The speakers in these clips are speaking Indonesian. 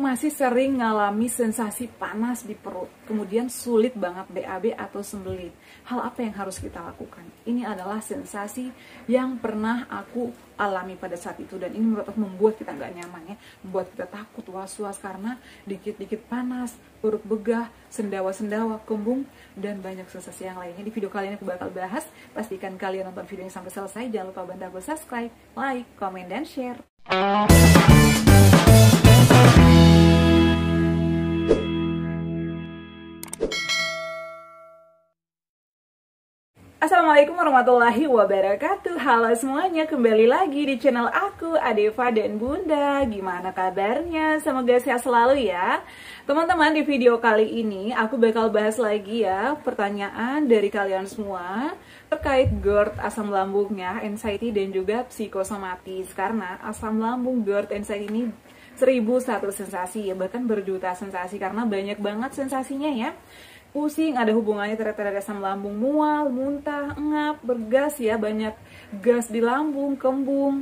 masih sering ngalami sensasi panas di perut, kemudian sulit banget BAB atau sembelit, hal apa yang harus kita lakukan? Ini adalah sensasi yang pernah aku alami pada saat itu, dan ini menurut aku membuat kita nggak nyaman ya, membuat kita takut, was-was karena dikit-dikit panas, perut begah, sendawa-sendawa, kembung, dan banyak sensasi yang lainnya. Di video kali ini aku bakal bahas, pastikan kalian nonton videonya sampai selesai, jangan lupa bantu aku subscribe, like, comment, dan share. Assalamualaikum warahmatullahi wabarakatuh. Halo semuanya, kembali lagi di channel aku, Adeva dan Bunda. Gimana kabarnya? Semoga sehat selalu ya teman-teman. Di video kali ini aku bakal bahas lagi ya pertanyaan dari kalian semua terkait GERD, asam lambungnya, anxiety, dan juga psikosomatis. Karena asam lambung, GERD, anxiety ini 1001 sensasi ya, bahkan berjuta sensasi karena banyak banget sensasinya ya. Pusing, ada hubungannya terhadap asam lambung, mual, muntah, engap, bergas ya, banyak gas di lambung, kembung,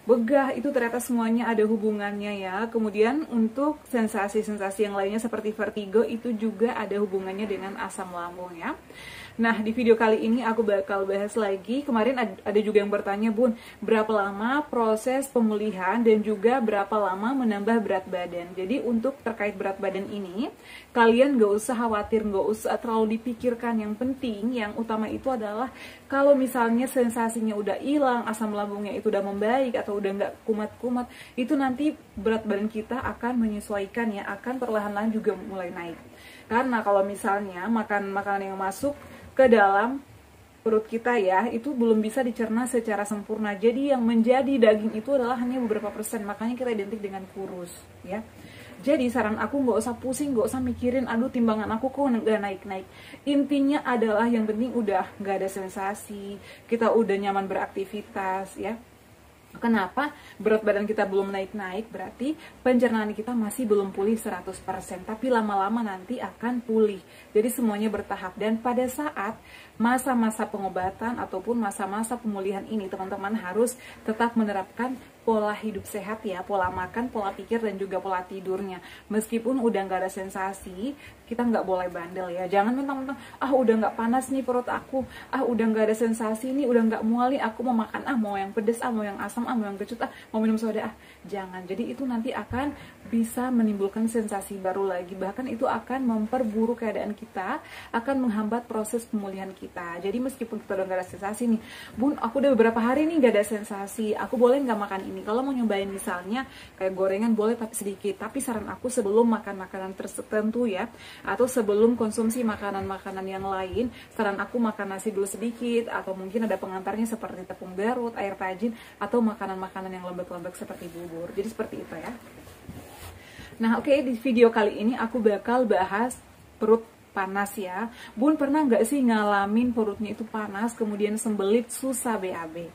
begah, itu ternyata semuanya ada hubungannya ya. Kemudian untuk sensasi-sensasi yang lainnya seperti vertigo itu juga ada hubungannya dengan asam lambung ya. Nah, di video kali ini aku bakal bahas lagi. Kemarin ada juga yang bertanya, Bun, berapa lama proses pemulihan dan juga berapa lama menambah berat badan. Jadi untuk terkait berat badan ini, kalian gak usah khawatir, gak usah terlalu dipikirkan. Yang penting, yang utama itu adalah kalau misalnya sensasinya udah hilang, asam lambungnya itu udah membaik atau udah gak kumat-kumat, itu nanti berat badan kita akan menyesuaikan ya, akan perlahan-lahan juga mulai naik. Karena kalau misalnya makanan yang masuk ke dalam perut kita ya, itu belum bisa dicerna secara sempurna. Jadi yang menjadi daging itu adalah hanya beberapa persen, makanya kita identik dengan kurus ya. Jadi saran aku nggak usah pusing, nggak usah mikirin, aduh timbangan aku kok nggak naik-naik. Intinya adalah yang penting udah nggak ada sensasi, kita udah nyaman beraktivitas ya. Kenapa berat badan kita belum naik-naik? Berarti pencernaan kita masih belum pulih 100%, tapi lama-lama nanti akan pulih. Jadi semuanya bertahap, dan pada saat masa-masa pengobatan ataupun masa-masa pemulihan ini, teman-teman harus tetap menerapkan pola hidup sehat ya, pola makan, pola pikir, dan juga pola tidurnya. Meskipun udah nggak ada sensasi, kita nggak boleh bandel ya. Jangan mentang-mentang, udah nggak panas nih perut aku, udah nggak ada sensasi nih, udah nggak mual nih, aku mau makan, mau yang pedes, mau yang asam, mau yang kecut, mau minum soda, jangan. Jadi itu nanti akan bisa menimbulkan sensasi baru lagi, bahkan itu akan memperburuk keadaan kita, akan menghambat proses pemulihan kita. Jadi meskipun kita udah nggak ada sensasi nih, Bun, aku udah beberapa hari nih nggak ada sensasi, aku boleh nggak makan ini? Kalau mau nyobain misalnya kayak gorengan boleh tapi sedikit, tapi saran aku sebelum makan makanan tertentu ya, atau sebelum konsumsi makanan-makanan yang lain, saran aku makan nasi dulu sedikit, atau mungkin ada pengantarnya seperti tepung garut, air tajin, atau makanan-makanan yang lembek-lembek seperti bubur. Jadi seperti itu ya. Nah oke, di video kali ini aku bakal bahas perut panas ya. Bun, pernah nggak sih ngalamin perutnya itu panas, kemudian sembelit, susah BAB?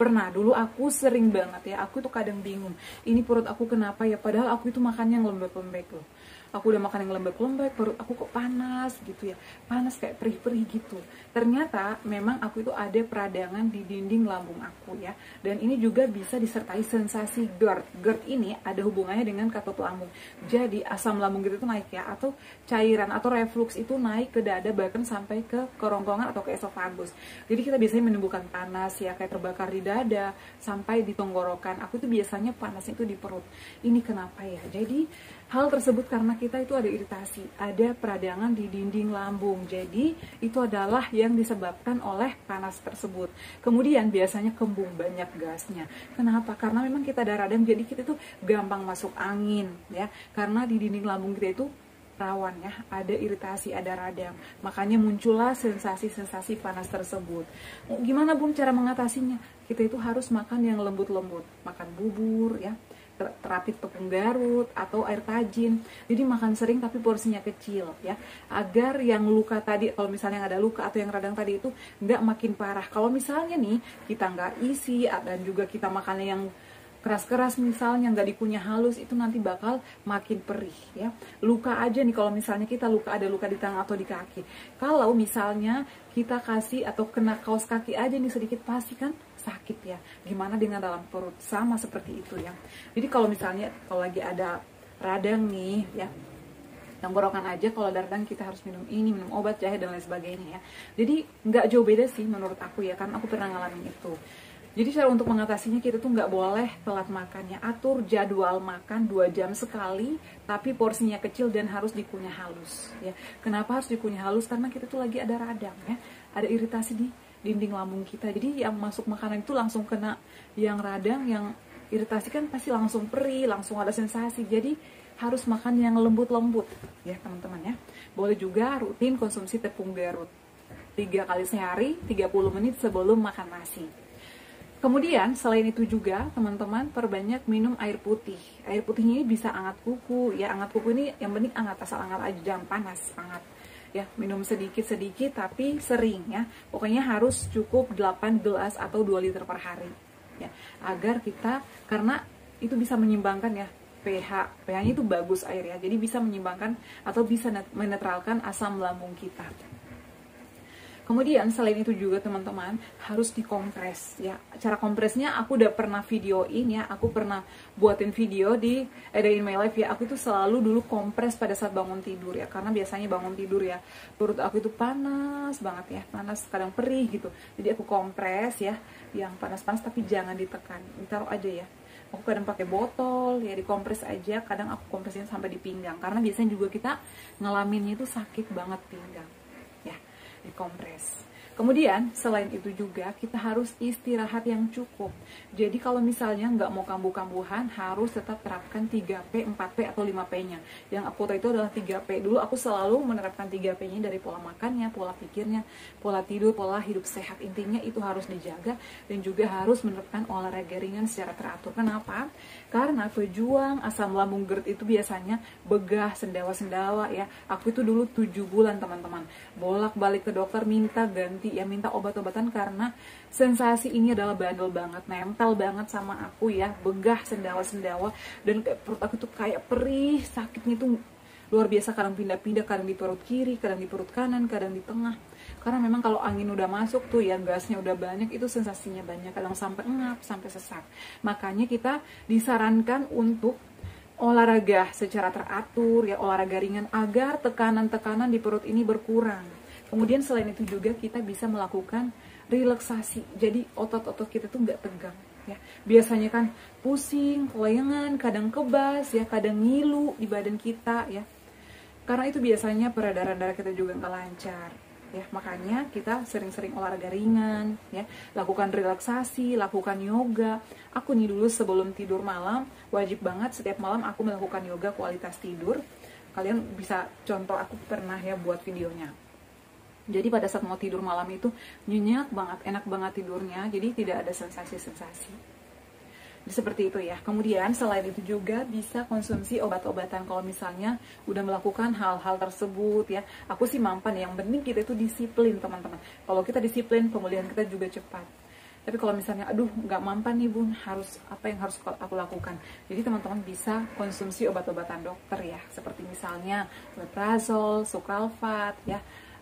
Pernah, dulu aku sering banget ya, aku tuh kadang bingung, ini perut aku kenapa ya, padahal aku itu makan yang lembek-lembek loh. Aku udah makan yang lembek-lembek, perut aku kok panas gitu ya, panas kayak perih-perih gitu. Ternyata memang aku itu ada peradangan di dinding lambung aku ya, dan ini juga bisa disertai sensasi GERD. GERD ini ada hubungannya dengan katup lambung. Jadi asam lambung gitu tuh naik ya, atau cairan atau reflux itu naik ke dada, bahkan sampai ke kerongkongan atau ke esofagus. Jadi kita biasanya menimbulkan panas ya, kayak terbakar di dada sampai di tenggorokan. Aku tuh biasanya panasnya itu di perut. Ini kenapa ya? Jadi hal tersebut karena kita itu ada iritasi, ada peradangan di dinding lambung. Jadi itu adalah yang disebabkan oleh panas tersebut. Kemudian biasanya kembung, banyak gasnya. Kenapa? Karena memang kita ada radang, jadi kita itu gampang masuk angin ya. Karena di dinding lambung kita itu rawan ya, ada iritasi, ada radang. Makanya muncullah sensasi-sensasi panas tersebut. Gimana Bun cara mengatasinya? Kita itu harus makan yang lembut-lembut, makan bubur ya, terapi tepung garut atau air tajin. Jadi makan sering tapi porsinya kecil ya, agar yang luka tadi, kalau misalnya ada luka atau yang radang tadi itu nggak makin parah. Kalau misalnya nih kita nggak isi dan juga kita makannya yang keras-keras misalnya, nggak dikunyah halus, itu nanti bakal makin perih ya. Luka aja nih, kalau misalnya kita ada luka di tangan atau di kaki, kalau misalnya kita kasih atau kena kaos kaki aja nih sedikit, pasti kan sakit ya. Gimana dengan dalam perut? Sama seperti itu ya. Jadi kalau misalnya kalau lagi ada radang nih ya, tenggorokan aja kalau ada radang kita harus minum ini, minum obat, jahe dan lain sebagainya ya. Jadi nggak jauh beda sih menurut aku ya, karena aku pernah ngalamin itu. Jadi cara untuk mengatasinya, kita tuh nggak boleh telat makannya. Atur jadwal makan 2 jam sekali, tapi porsinya kecil dan harus dikunyah halus ya. Kenapa harus dikunyah halus? Karena kita tuh lagi ada radang ya, ada iritasi di dinding lambung kita. Jadi yang masuk makanan itu langsung kena yang radang, yang iritasi kan pasti langsung perih, langsung ada sensasi. Jadi harus makan yang lembut-lembut ya teman-teman ya. Boleh juga rutin konsumsi tepung Garut 3 kali sehari, 30 menit sebelum makan nasi. Kemudian selain itu juga teman-teman, perbanyak minum air putih. Air putihnya ini bisa anget kuku ya. Anget kuku ini yang penting anget, asal anget aja, jangan panas, anget ya. Minum sedikit-sedikit tapi sering ya. Pokoknya harus cukup 8 gelas atau 2 liter per hari ya. Agar kita, karena itu bisa menyimbangkan ya, pH-nya itu bagus air ya. Jadi bisa menyimbangkan atau bisa menetralkan asam lambung kita. Kemudian selain itu juga teman-teman, harus dikompres ya. Cara kompresnya aku udah pernah videoin ya. Aku pernah buatin video di Day in My Life ya. Aku itu selalu dulu kompres pada saat bangun tidur ya. Karena biasanya bangun tidur ya, perut aku itu panas banget ya. Panas, kadang perih gitu. Jadi aku kompres ya, yang panas-panas tapi jangan ditekan. Ditaruh aja ya. Aku kadang pakai botol ya, dikompres aja. Kadang aku kompresin sampai di pinggang, karena biasanya juga kita ngalaminnya itu sakit banget pinggang ya, dikompres. Kemudian selain itu juga kita harus istirahat yang cukup. Jadi kalau misalnya nggak mau kambuh-kambuhan, harus tetap terapkan 3P, 4P atau 5P-nya. Yang aku tahu itu adalah 3P. Dulu aku selalu menerapkan 3P-nya, dari pola makannya, pola pikirnya, pola tidur, pola hidup sehat. Intinya itu harus dijaga, dan juga harus menerapkan olahraga ringan secara teratur. Kenapa? Karena pejuang asam lambung GERD itu biasanya begah, sendawa-sendawa ya. Aku itu dulu 7 bulan teman-teman, bolak-balik ke dokter minta ganti ya, minta obat-obatan, karena sensasi ini adalah bandel banget, nempel banget sama aku ya, begah, sendawa-sendawa, dan perut aku tuh kayak perih, sakitnya tuh luar biasa. Kadang pindah-pindah, kadang di perut kiri, kadang di perut kanan, kadang di tengah. Karena memang kalau angin udah masuk tuh ya, gasnya udah banyak, itu sensasinya banyak, kadang sampai engap, sampai sesak. Makanya kita disarankan untuk olahraga secara teratur ya, olahraga ringan, agar tekanan-tekanan di perut ini berkurang. Kemudian selain itu juga kita bisa melakukan relaksasi. Jadi otot-otot kita tuh nggak tegang ya. Biasanya kan pusing, kelayangan, kadang kebas ya, kadang ngilu di badan kita ya. Karena itu biasanya peredaran darah kita juga nggak lancar ya. Makanya kita sering-sering olahraga ringan ya, lakukan relaksasi, lakukan yoga. Aku nih dulu sebelum tidur malam, wajib banget setiap malam aku melakukan yoga kualitas tidur. Kalian bisa contoh, aku pernah ya buat videonya. Jadi pada saat mau tidur malam itu nyenyak banget, enak banget tidurnya, jadi tidak ada sensasi-sensasi. Seperti itu ya. Kemudian selain itu juga bisa konsumsi obat-obatan kalau misalnya udah melakukan hal-hal tersebut ya. Aku sih mampan, yang penting kita itu disiplin teman-teman. Kalau kita disiplin, pemulihan kita juga cepat. Tapi kalau misalnya aduh nggak mampan nih bun, harus apa yang harus aku lakukan? Jadi teman-teman bisa konsumsi obat-obatan dokter ya, seperti misalnya omeprazol, sucralfate ya,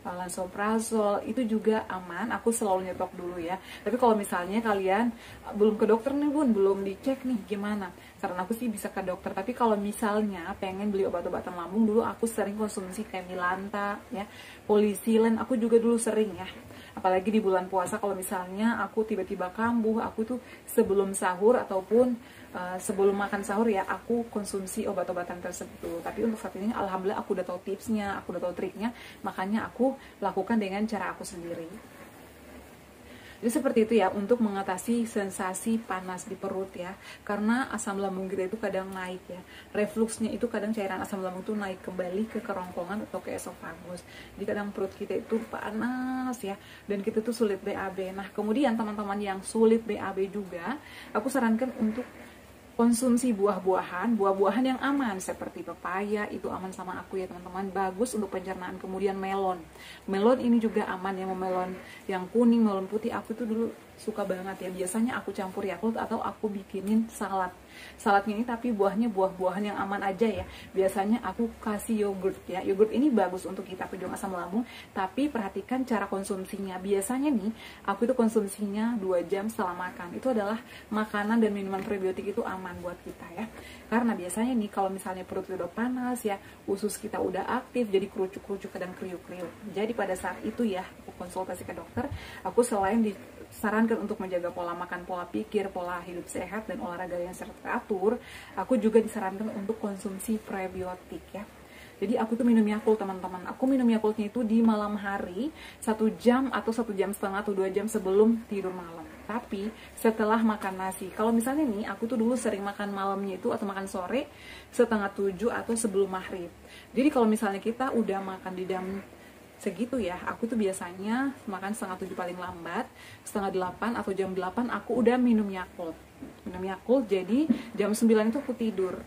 lansoprazol, itu juga aman. Aku selalu nyetok dulu ya. Tapi kalau misalnya kalian belum ke dokter nih bun, belum dicek nih, gimana? Karena aku sih bisa ke dokter. Tapi kalau misalnya pengen beli obat-obatan lambung, dulu aku sering konsumsi kayak Milanta ya, Polisilen, aku juga dulu sering ya. Apalagi di bulan puasa, kalau misalnya aku tiba-tiba kambuh, aku tuh sebelum sahur ataupun sebelum makan sahur ya, aku konsumsi obat-obatan tersebut. Tapi untuk saat ini alhamdulillah aku udah tahu tipsnya, aku udah tahu triknya, makanya aku lakukan dengan cara aku sendiri. Jadi seperti itu ya, untuk mengatasi sensasi panas di perut ya. Karena asam lambung kita itu kadang naik ya, refluksnya itu kadang cairan asam lambung itu naik kembali ke kerongkongan atau ke esofagus. Jadi kadang perut kita itu panas ya, dan kita tuh sulit BAB. Nah kemudian teman-teman yang sulit BAB juga, aku sarankan untuk konsumsi buah-buahan yang aman, seperti pepaya, itu aman sama aku ya teman-teman, bagus untuk pencernaan. Kemudian melon ini juga aman ya, melon yang kuning, melon putih, aku tuh dulu suka banget ya. Biasanya aku campur Yakult atau aku bikinin salad. saladnya ini, tapi buahnya buah-buahan yang aman aja ya. Biasanya aku kasih yogurt ya. Yogurt ini bagus untuk kita pejuang asam lambung, tapi perhatikan cara konsumsinya. Biasanya nih, aku itu konsumsinya 2 jam setelah makan. Itu adalah makanan dan minuman prebiotik itu aman buat kita ya. Karena biasanya nih kalau misalnya perut udah panas ya, usus kita udah aktif, jadi kerucuk-kerucuk kadang kriuk-kriuk. Jadi pada saat itu ya, aku konsultasi ke dokter, aku selain disarankan untuk menjaga pola makan, pola pikir, pola hidup sehat, dan olahraga yang teratur, aku juga disarankan untuk konsumsi prebiotik ya. Jadi aku tuh minum Yakult teman-teman. Aku minum Yakultnya itu di malam hari, 1 jam atau 1 jam setengah atau 2 jam sebelum tidur malam. Tapi setelah makan nasi. Kalau misalnya nih, aku tuh dulu sering makan malamnya itu atau makan sore setengah 7 atau sebelum maghrib. Jadi kalau misalnya kita udah makan di jam segitu ya, aku tuh biasanya makan setengah 7 paling lambat, setengah 8 atau jam 8 aku udah minum Yakult. Minum Yakult, jadi jam 9 itu aku tidur.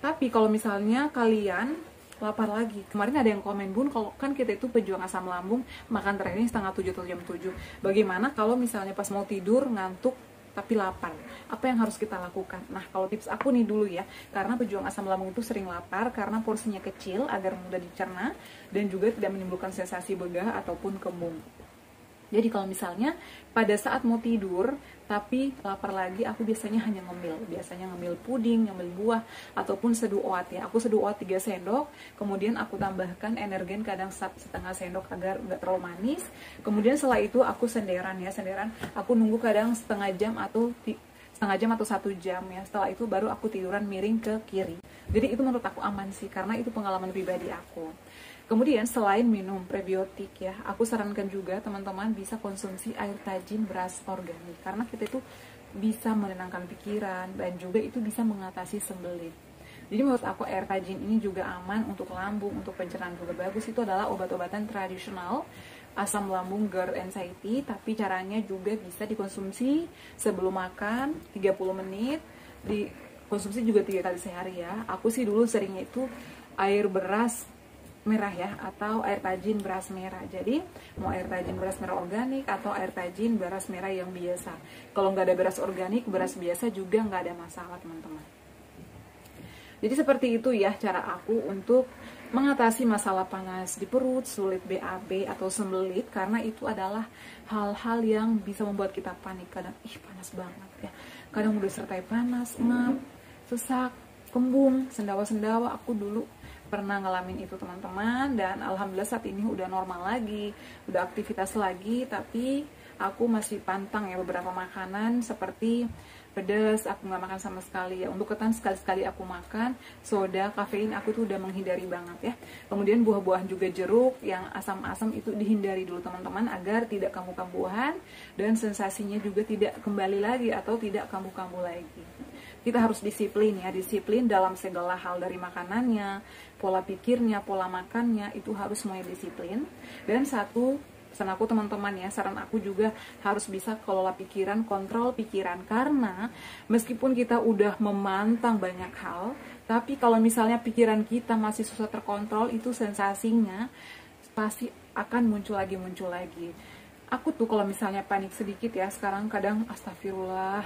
Tapi kalau misalnya kalian lapar lagi, kemarin ada yang komen, Bun, kalau kan kita itu pejuang asam lambung, makan terakhirnya setengah 7 atau jam 7. Bagaimana kalau misalnya pas mau tidur ngantuk tapi lapar? Apa yang harus kita lakukan? Nah, kalau tips aku nih dulu ya, karena pejuang asam lambung itu sering lapar karena porsinya kecil agar mudah dicerna dan juga tidak menimbulkan sensasi begah ataupun kembung. Jadi kalau misalnya pada saat mau tidur tapi lapar lagi, aku biasanya hanya ngemil puding, ngemil buah, ataupun seduh oat ya. Aku seduh oat 3 sendok, kemudian aku tambahkan energen kadang setengah sendok agar nggak terlalu manis. Kemudian setelah itu aku senderan, aku nunggu kadang setengah jam atau 1 jam ya. Setelah itu baru aku tiduran miring ke kiri. Jadi itu menurut aku aman sih, karena itu pengalaman pribadi aku. Kemudian selain minum prebiotik ya, aku sarankan juga teman-teman bisa konsumsi air tajin beras organik, karena kita itu bisa menenangkan pikiran dan juga itu bisa mengatasi sembelit. Jadi menurut aku air tajin ini juga aman untuk lambung, untuk pencernaan juga bagus. Itu adalah obat-obatan tradisional asam lambung GERD anxiety, tapi caranya juga bisa dikonsumsi sebelum makan 30 menit, dikonsumsi juga 3 kali sehari ya. Aku sih dulu seringnya itu air beras merah ya, atau air tajin beras merah. Jadi mau air tajin beras merah organik atau air tajin beras merah yang biasa. Kalau nggak ada beras organik, beras biasa juga nggak ada masalah teman-teman. Jadi seperti itu ya cara aku untuk mengatasi masalah panas di perut, sulit BAB atau sembelit, karena itu adalah hal-hal yang bisa membuat kita panik. Kadang panas banget ya, kadang udah sertai panas, ngap, sesak, kembung, sendawa-sendawa. Aku dulu pernah ngalamin itu teman-teman, dan alhamdulillah saat ini udah normal lagi, udah aktivitas lagi. Tapi aku masih pantang ya beberapa makanan seperti pedas, aku nggak makan sama sekali ya. Untuk ketan sekali-sekali aku makan, soda, kafein aku tuh udah menghindari banget ya. Kemudian buah-buahan juga jeruk yang asam-asam itu dihindari dulu teman-teman, agar tidak kambuh-kambuhan dan sensasinya juga tidak kembali lagi atau tidak kambuh-kambuh lagi. Kita harus disiplin ya, disiplin dalam segala hal, dari makanannya, pola pikirnya, pola makannya, itu harus semuanya disiplin. Dan pesan aku teman-teman ya, saran aku juga harus bisa kelola pikiran, kontrol pikiran. Karena meskipun kita udah memantang banyak hal, tapi kalau misalnya pikiran kita masih susah terkontrol, itu sensasinya pasti akan muncul lagi. Aku tuh kalau misalnya panik sedikit ya, sekarang kadang astagfirullah,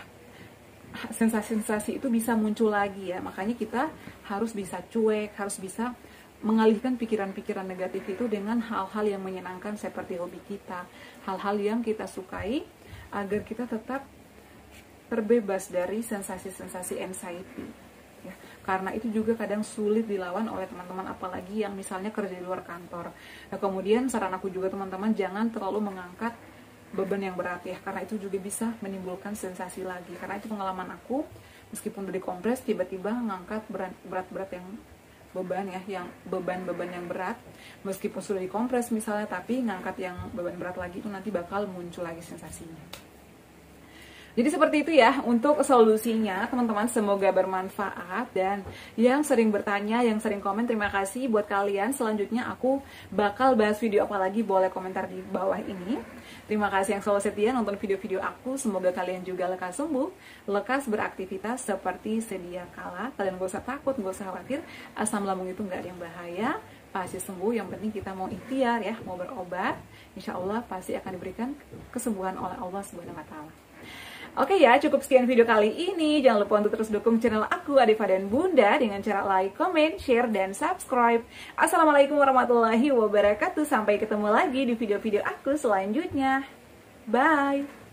sensasi-sensasi itu bisa muncul lagi ya. Makanya kita harus bisa cuek, harus bisa mengalihkan pikiran-pikiran negatif itu dengan hal-hal yang menyenangkan seperti hobi kita, hal-hal yang kita sukai, agar kita tetap terbebas dari sensasi-sensasi anxiety ya. Karena itu juga kadang sulit dilawan oleh teman-teman, apalagi yang misalnya kerja di luar kantor. Nah, kemudian saran aku juga teman-teman, jangan terlalu mengangkat beban yang berat ya, karena itu juga bisa menimbulkan sensasi lagi. Karena itu pengalaman aku, meskipun udah dikompres, tiba-tiba ngangkat berat-berat yang beban ya, yang beban-beban yang berat, meskipun sudah dikompres misalnya, tapi ngangkat yang beban berat lagi itu nanti bakal muncul lagi sensasinya. Jadi seperti itu ya untuk solusinya teman-teman, semoga bermanfaat. Dan yang sering bertanya, yang sering komen, terima kasih buat kalian. Selanjutnya aku bakal bahas video apa lagi, boleh komentar di bawah ini. Terima kasih yang selalu setia nonton video-video aku. Semoga kalian juga lekas sembuh, lekas beraktivitas seperti sedia kala. Kalian gak usah takut, gak usah khawatir, asam lambung itu gak ada yang bahaya, pasti sembuh. Yang penting kita mau ikhtiar ya, mau berobat, insya Allah pasti akan diberikan kesembuhan oleh Allah Subhanahu wa Ta'ala. Oke ya, cukup sekian video kali ini. Jangan lupa untuk terus dukung channel aku, Adeva dan Bunda, dengan cara like, comment, share, dan subscribe. Assalamualaikum warahmatullahi wabarakatuh. Sampai ketemu lagi di video-video aku selanjutnya. Bye!